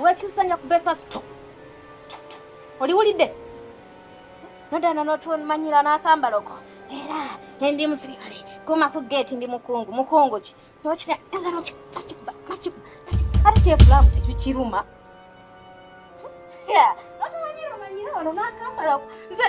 wekyusa nja kubesa stop oliwulidde nodana notumanyira n'akambaloko era ndi musirikale kuma ku gate ndi mukungu ki nokina enza nokikuba ate kyefulamu tekiruma notumanyira wano n'akambaloko nze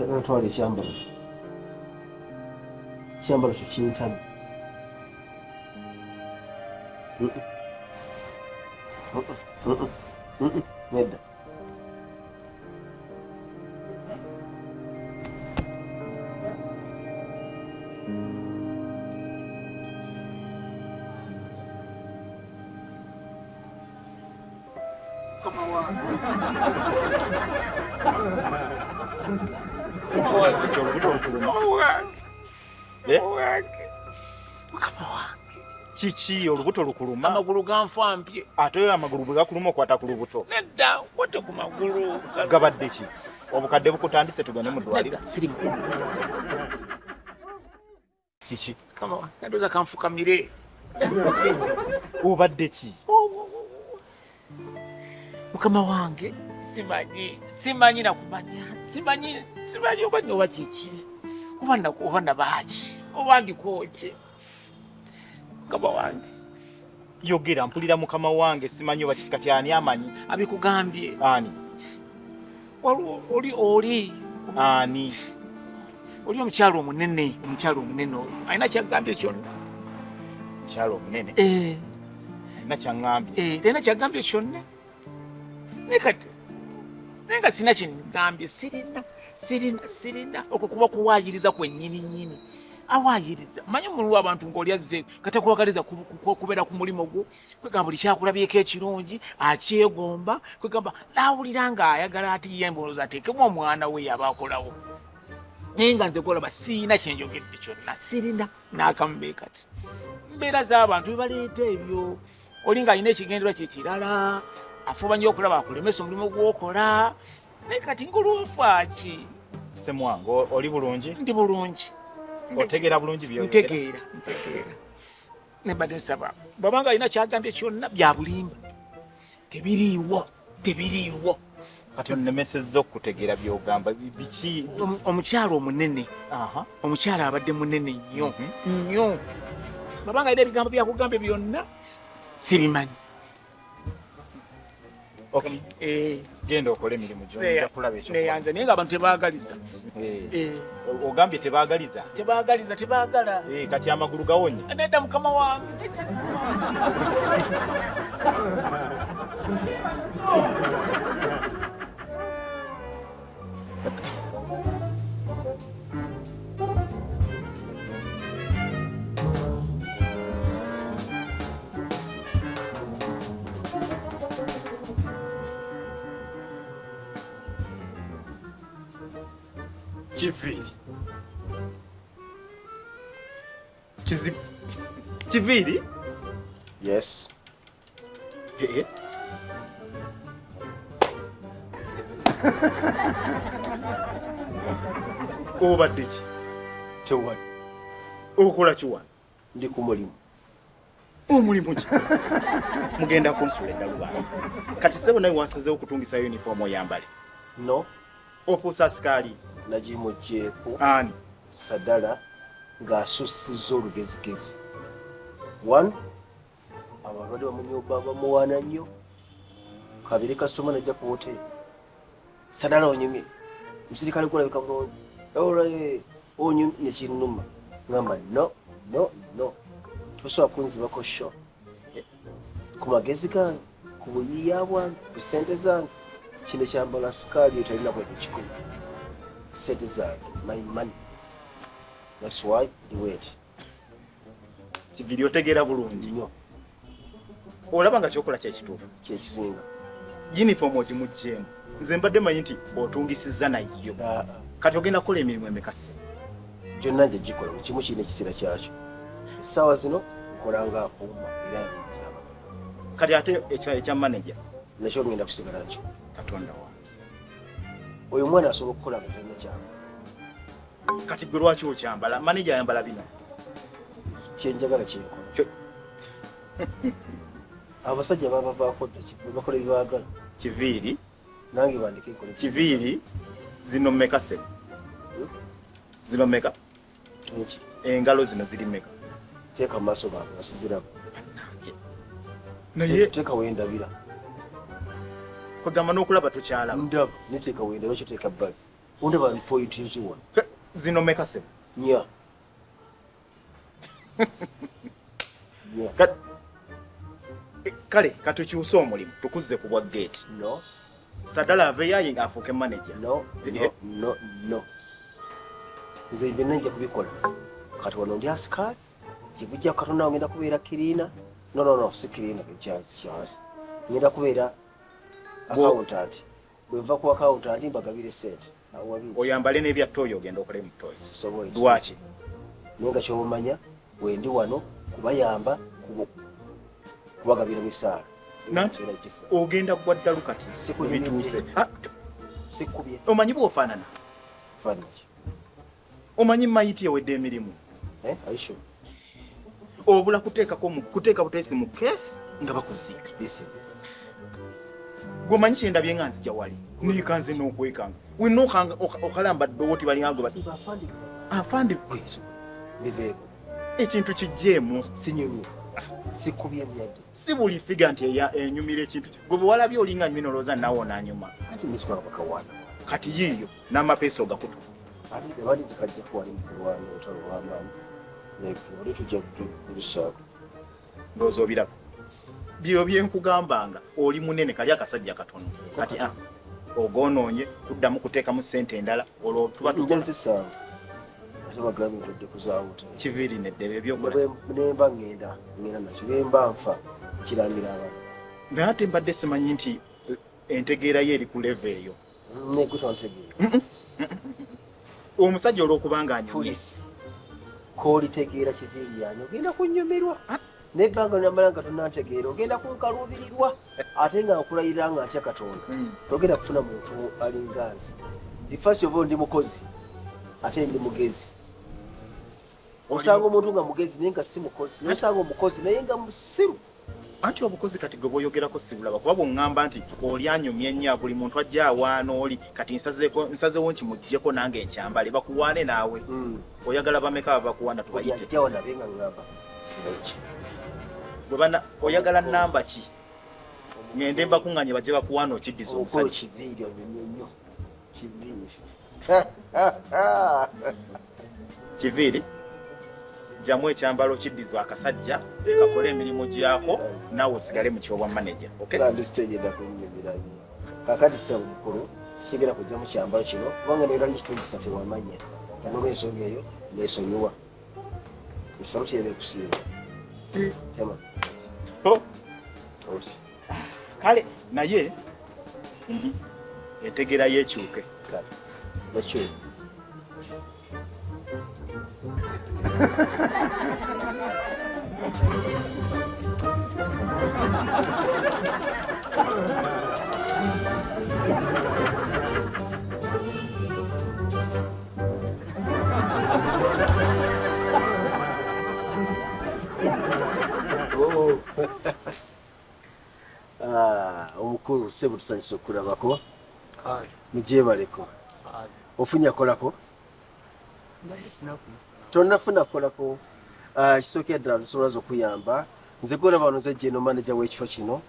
Sanatwala ekyambalo kyo kintamye. Nedda. Kiki olubuto lukuluma? Amagulu ganfampye. Ate amagulu bwe gakuluma okwata ku lubuto. Nedda wate ku magulu. Gabadde ki? Obukadde bukutandise tugane mu ddwaliro. Sirimu. Kiki? Kama nadoza kanfukamire. Obadde ki? Mukama wange simanyi nakumanya. Simanyi oba kiki. Oba nabaki. Oba ndikoki. Mukama wange. Yogera mpulira mukama wange simanyi oba kiki kati ani amanyi? Abikugambye. Ani? Oli. Ani? Oli omukyalo omunene oyo. Alina kyagambye kyonna. Mukyalo omunene? Alina kyangambye? Talina kyagambye kyonna. Nekati. Nenga sina kyengambye sirina. Okwo kuba kuwaayiriza kwennyini. Awaayiriza. Manyi omululu abantu ng'oli azze katakwagaliza kubeera ku mulimo gwo. Kwegamba buli kyakulabyeko ekirungi, akyegomba. Kwegamba laawulira ng'ayagala ati ye mboozi ateekemu omwana we yaba akolawo. Naye nga nze golaba siina kyenjogedde kyonna. Sirina n'akamu kati. Mbeera z'abantu bebaleeta ebyo. Oli ng'alina ekigendera kye kirala. Afuba nnyo okulaba akulemesa omulimu gw'okola. Naye kati ng'olwofa ki? Semwange oli bulungi? Ndi bulungi. Otegeera bulungi by'oyogera? Ntegeera. Ne badde nsaba. Bw'abanga alina kyagambye kyonna bya bulimba. Tebiriiwo. Kati onnemesezza okutegeera by'ogamba biki? Omukyalo omunene. Omukyalo abadde munene nnyo. Bw'abanga alina ebigambo byakugambye byonna sibimanyi. Okay. Genda okole emirimu gy'ojja kulaba ekyo. Neyanze naye ng'abantu tebaagaliza. Ogambye tebaagaliza? Tebaagala. Kati amagulu gawonye? Nedda mukama wange. Kiviri. Kiviri? Yes. Eh. Obadde ki? Tewali. Okola kiwano? Ndi ku mulimu. Omulimu ki? Mugenda kunsula eddalubaala. Kati sebo naye wansazeewo okutungisa uniform oyambale. No. Ofuusa asikaali. Nagimugjeeko. Ani? Sadala ng'asussizza olugezigezi. 1. Abalwadde bamunyobba bamuwaana nnyo. 2. kasitoma najja ku hoteri. Sadala onyumye. Omusirikale gulabika bulungi. Olaye onyumye nekinnuma. Ngamba no. Tosobola kunzibako sho. Ku magezi gange, ku buyiiya bwange, ku ssente zange, kino kyambala sikaali etalina bwe kikumi. Ssente zange, my money. That's why you wait. Kiviri otegeera bulungi nnyo. Olaba nga kyokola kyekituufu. Kyekisinga. Uniform ogimugjeemu. Nze mbadde manyi nti otungisizza nayo. Kati ogenda kukola emirimu emekasi. Gyonna nje gikola buli kimu kirina ekiseera kyakyo. Essaawa zino nkola nga akuuma era nnyingiza abantu. Kati ate ekya manager nakyo ngenda kusigala nakyo. Katonda wa. Oyo omwana asobola okukola nga talina kyambala. Kati gwe lwaki okyambala? Manager ayambala bino. Kyenjagala kyenkola. Abasajja babavaako dda bakola ebibaagala. Kiviri. Nange bandike nkola. Kiviri zino mmeka sebo? Zino mmeka? Neki. Engalo zino ziri mmeka? Teeka mu maaso gange basiziramu. Naye teeka wendabira. kwegamba n'okulaba tokyalaba. Ndaba neteeka wendabira kyo teeka bbali. Ondaba ni point eziwa. Zino mmeka sebo? Nya. Kale katukyuse omulimu tukuzze ku bwa gate. No. Sadala aveeyo ayinga afuuke manager. No. Nze byonna nja kubikola. Kati wano ndi asikaali. Kibujja Katonda ngenda kubeera kiriina. No, si kiriina kyasi. Ngenda kubeera accountant. Bwe nva ku accountant mbagabire sente. Oyambale n'ebyatto oyo ogenda okole mu toys. Sisobola. Lwaki? Nenga kyomumanya bwe ndi wano kubayamba kubagabira misaala. Nanti ogenda kuwa ddalu kati bituuse. Sikubye. Omanyi bw'ofaanana? Faanana ki? Omanyi mayiti yawedde emirimu? Aisho. Obula kuteeka buteesi mu keesi nga bakuziika. Gwomanyi kyendabye nga nzija wali neekanze n'okwekanga wenna okalamba ddooti balingagwe bati afande kwezo biveeko ekintu kijjeemu sinyumye sikubye myadde si buli figa nti enyumira ekintu gwe bwe walabye olinga nyumye nolowooza naawe onaanyuma ati niswala bakawaana kati yiiyo n'amapeesa ogakutu ate bali gikajja kuwali mukulwana olutalo lw'amaanyi oli tujja kulisaako ndowooza obiraba byo byenkugambanga oli munene kali akasajja katono kati ogonoonye kuddamu kuteekamu ssente endala olwo tuba tujazisanga ate bagambye ntodde kuzaawuta Kiviri neddebe ebyokola nemba ngenda nakyo bemba nfa kirangira abantu naye ate mbadde simanyi nti entegeera ye eri ku leva eyo negutwantegeera omusajja olw'okubanga anyumye koolitegeera Kiviri yange ogenda kunnyumirwa nebbanga namala nga tonantegeera ogenda kunkaluubirirwa ate nga nkulayirira nga ntya Katonda togenda kufuna muntu alinga nze difasi oba ndi mukozi ate ndi mugezi osanga omuntu nga mugezi naye nga si mukozi nosanga omukozi naye nga musiru anti obukozi kati gwe bwoyogerako sibulaba kuba bw'oŋŋamba nti oli anyumye nnyo buli muntu ajja awaana oli kati nsazeewo nkimuggyeko nange nkyambale bakuwaane naawe oyagala bameka babakuwaana tubayite ajjawa nabe nga ŋŋamba sinaki oyagala nnamba ki ngende mbakuŋŋanye bajje bakuwaana okiddiza omusajja Kiviri onyumye nnyo Kiviri Kiviri jamu ekyambalo kiddiza akasajja kakole emirimu gyako naawe osigale mu kyobwa manager ndistegedda kunyumira kakati ssabu mukulu sigera kujja mu kyambalo kino kubanga neerali kitungisa tewamanya olw'ensonga eyo neesonyiwa esalo kyere kusiiba tema kale naye entegeera yeekyuke nakyo Omukulu ssebo tusanyusa okulabako. Mujebaleko. Ofunye akolako? Tonnafuna akolako. Kisookera ddala lusobola okuyamba. Nze gona bano nze general manager w'ekifo kino.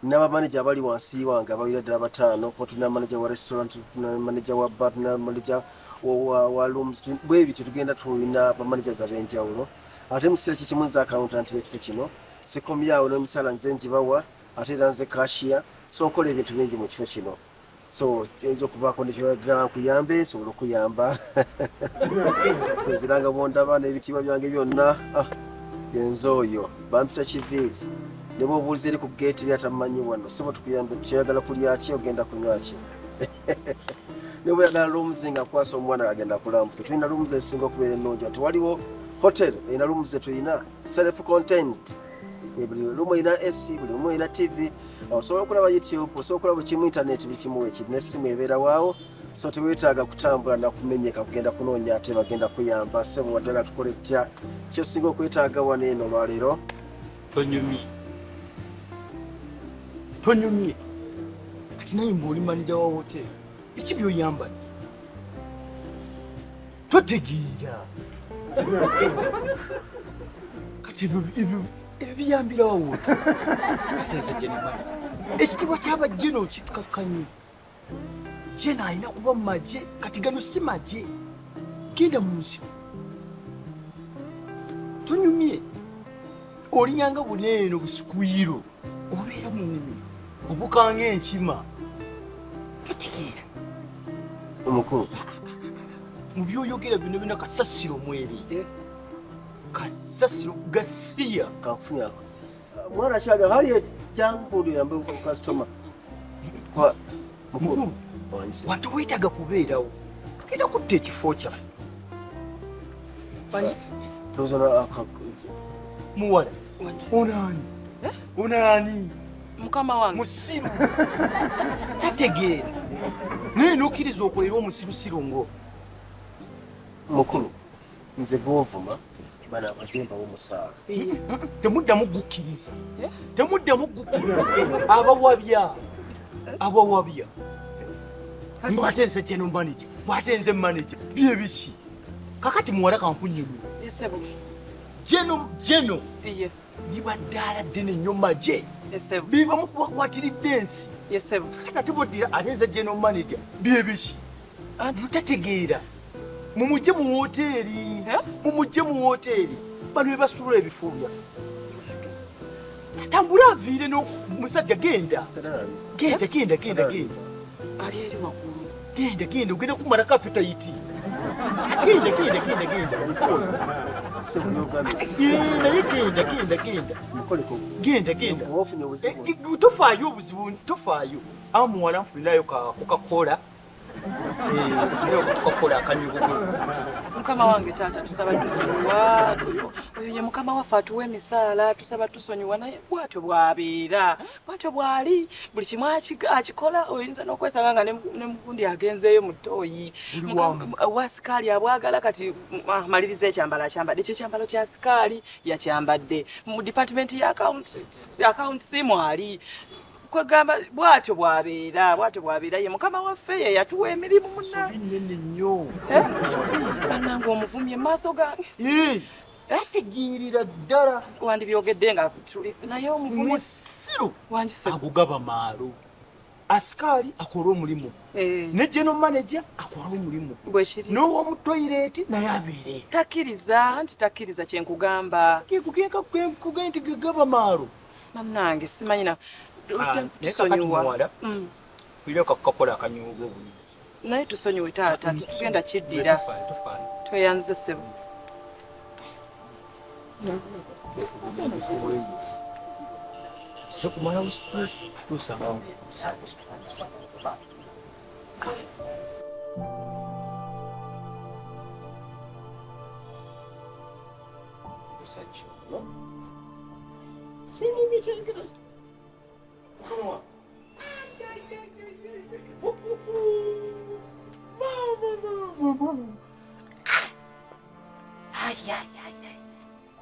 N'abamaneja abali wansi wange abawira ddala bataano. Tuna manager wa restaurant, tuna manager wa bar, tuna manager wa rooms. Bwe bityo tugenda tulina bamanagers ab'enjawulo. Ate mu kiseera kimu nze accountant w'ekifo kino. Sikomyawo n'emisala nze ngibawa. Ate era nze cashier. So nkola ebintu bingi mu kifo kino. So kiyinza okubaako nekyoyagala nkuyambe nsobola okuyamba. Kweziranga bwondaba n'ebitiibwa byange byonna. Yenze oyo bampita kiviiri. Ne bw'obuuliza eri ku geeti eri atamanyi wano ssebo tukuyambe kyoyagala kulya ki ogenda kunywa ki. Ne bw'oyagala rooms nga akwasa omwana agenda kulambuza. Tulina rooms ezisinga okubeera ennungi. Tewaliwo hotel erina rooms ze tulina self contained. Buli lumu ina AC, buli lumu ina TV. Osobola okulaba YouTube, osobola okulaba buli kimu internet buli kimu ekiri n'essimu ebeera waawo. So teweetaaga kutambula na kumenyeka kugenda kunoonya ate bagenda kuyamba. Ssebo wadde tukole tutya ky'osinga okwetaaga wano eno olwaleero. Tonyumye. Kati naye ng'oli manager wa hoteli. Iki by'oyamba? Totegeera. Kati ebyo biyambira wa hoteli. Ate nze general manager. Ekitiibwa ky'aba Jeno kikakkanye. Jeno alina kuba mu magye, kati gano si magye. Genda mu nsi. Tonyumye. Olinyanga buneeno busukwiro. Obeera mu nnimiro. Obukanga enkima. Totegeera. Omukulu. Mu byoyogera bino bina kasasiro mweri. Kasasiro gasiya. Kakufunya ako. Mwana kyaga hali jangu kuyamba ku customer. Kwa mukulu. Wantu wetaga kubeerawo. Genda kutta ekifo kyaffe. Wandisa. Tozona muwala. Onani. Onani. Mukama wange. Musiru. Tategeera. Naye n'okkiriza okolera omusirusiru ngo. Mukulu. Nze bw'ovuma bano abazimba b'omusaala. Temuddamu gukkiriza. Temuddamu gukkiriza. Abawabya. Abawabya. Bw'ate nze general manager. Bw'ate nze manager. Bye biki. Kakati muwala kankunyumye. Yesebo. Jeno. Iye. Liba ddala ddene nnyo magye. Yesebo. Biba mu kubakwatiridde ensi. Yesebo. Kati ate bw'oddira ate nze general manager. Bye biki. Mutategeera. Mumujje mu hoteri. Mumujje mu hoteri. Bano be basuula ebifo byaffe. Tambula aviire n'omusajja genda. Genda. Ali eri waggulu. Genda ogenda kumala kapitayiti. Genda. Ssebo by'ogambye. Naye genda. Mukoleko. Genda. Ofunye obuzibu. Tofaayo obuzibu, tofaayo. Awo muwala nfunirayo ka Coca-Cola. Nfunirayo ka Coca-Cola akanyugugu. Mukama wange taata tusaba tusonyiwa. Oyo ye mukama waffe atuwa emisaala tusaba tusonyiwa naye bwatyo bwabeera. Bwatyo bwali buli kimu akikola oyinza n'okwesanga nga ne mugundi agenzeeyo mu ttooyi. Wa sikaali abwagala kati maliriza ekyambalo akyambadde. Ekyo ekyambalo kya sikaali yakyambadde. Mu department ya account simu ali. Kwegamba bwatyo bwabeera ye mukama waffe ye yatuwa emirimu munna. Binene nnyo. Bannange omuvumye mu maaso gange. Ategeerera ddala. Wandibyogedde nga tuli naye omuvumye. Musiru. Wanjise. Agugaba maalo. Asikaali akola omulimu. Ne general manager akola omulimu. Bwekiri. N'ow'omu toilet naye abeere. Takkiriza kyenkugamba. Kugenda nti gagaba maalo. Bannange simanyi na tusonyiwa. Fuire Coca-Cola akanyugo obulungi. Naye tusonyiwe taata tugenda kiddira. Tweyanze ssebo. Sekumalawo stress atuusangawo kusaawo stress. musajja no sinyumye kyogera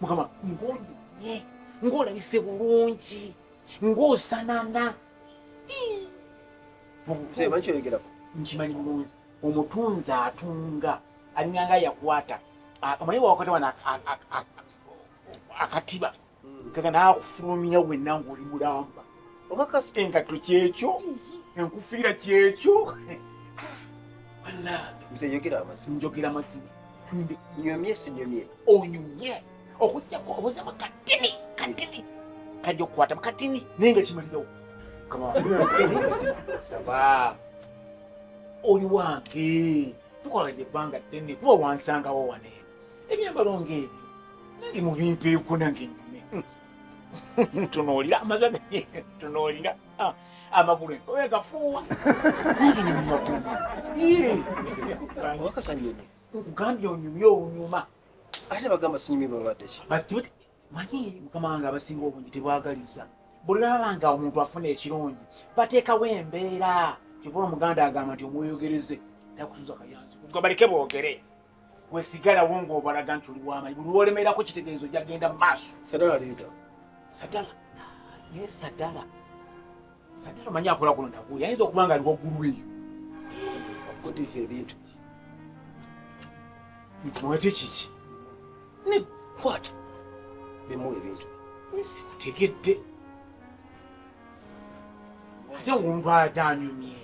mukama ng'onyumye ng'olabise bulungi ng'osanana sema kyogerako nkimanyi bulungi omutunzi atunga alinganga yakwata omanyi wakwata wana akatiba kaga nakufulumya wenna ng'oli mulamba okakasi engatto kyekyo enkufiira kyekyo nze yogera amazima njogera mazima nyomye sinyomye onyumye okujjako obuzemu katini kajja okukwata mukatini naye nga kimalirawo saba oli wange tukoladde ebbanga ddene kuba wansangawo wane ebyambalo ng'ebyo nange mu bimpeeko nange nyume tunoolira amaza tunoolira amagulu enkobe gafuuwa nange nyumimakulu wakasanyumye nkugambye onyumye olunyuma ate bagamba sinyumye babadde ki basituti manyi mukama wange abasinga obungi tebwagaliza buli babanga omuntu afuna ekirungi bateekawo embeera kiva omuganda agamba nti omweyogereze takusuza kayansi baleke boogere wesigalawo ng'obalaga nti oli w'amanyi buli lwolemerako kitegeezo gyagenda mu maaso sadala liita sadala naye sadala omanyi akola kuno naguli ayinza okuba nga aliwo ggulu eyo akudisa ebintu ntimuwete kiki kwata bimuwa ebintu sikutegedde ate ng'omuntu atanyumye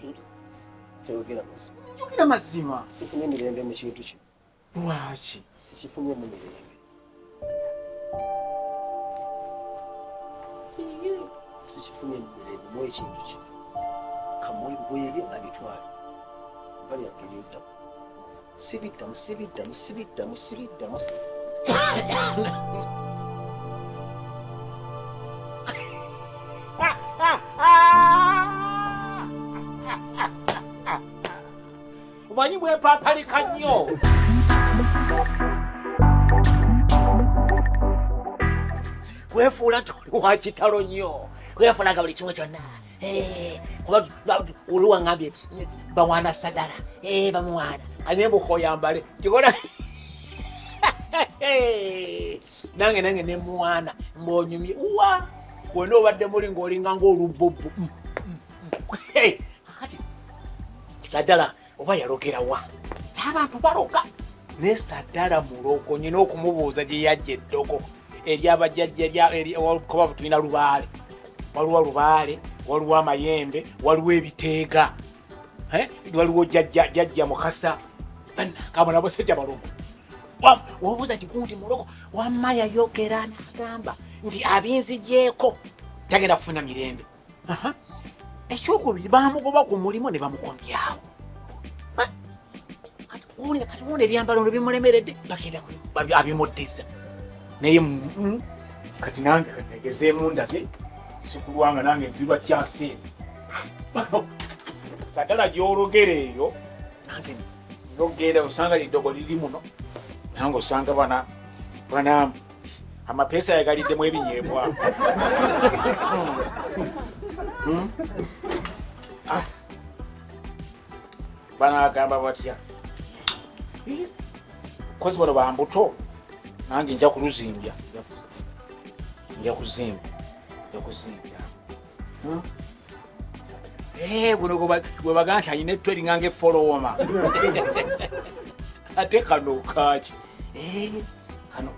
kyogera mazima njogera mazima sifunye emirembe mu kintu kino lwaki sikifunyemu mirembe sikifunye mu mirembe mu ekintu kino kamuwe ebigoye bye abitwale bali ageryodda sibiddamu omanyi bwepapalika nnyo wefuula toli wa kitalo nnyo wefuulaga buli kimu kyonna kuba oli waŋŋambye bawaana sadala bamuwaana ane mbuka oyambale kikola nange nemuwaana ng'onyumye wa wena obadde muli ng'olinga ng'olubbobu kati sadala oba yalogerawa n'abantu baloga ne sadala mulogo nyina okumubuuza gye yajja eddogo eryabajjajja tulina lubaale waliwo lubaale waliwo amayembe waliwo ebiteega waliwo jjajja mukasa bannange abasajja balogo wabuuza nti gundi mulogo wamma yayogera n'agamba nti abinzigyeko tagenda kufuna mirembe ekyokubiri bamugoba ku mulimu ne bamukombyawo kati wona ebyambalo no bimulemeredde bagenda abimuddiza naye kati nange kanegezeemu ndabye sikulwanga nange nviirwa kyasi sadala gyologera eyo nange nogenda osanga liddogo liri muno nange osanga bana amapeesa yagaliddemu ebinyeebwa banagamba batya kozi bano bambuto nange nja kuluzimbya buno gwe bagaa nti ayina ettu eringanga efolowoma ate kano kaki kano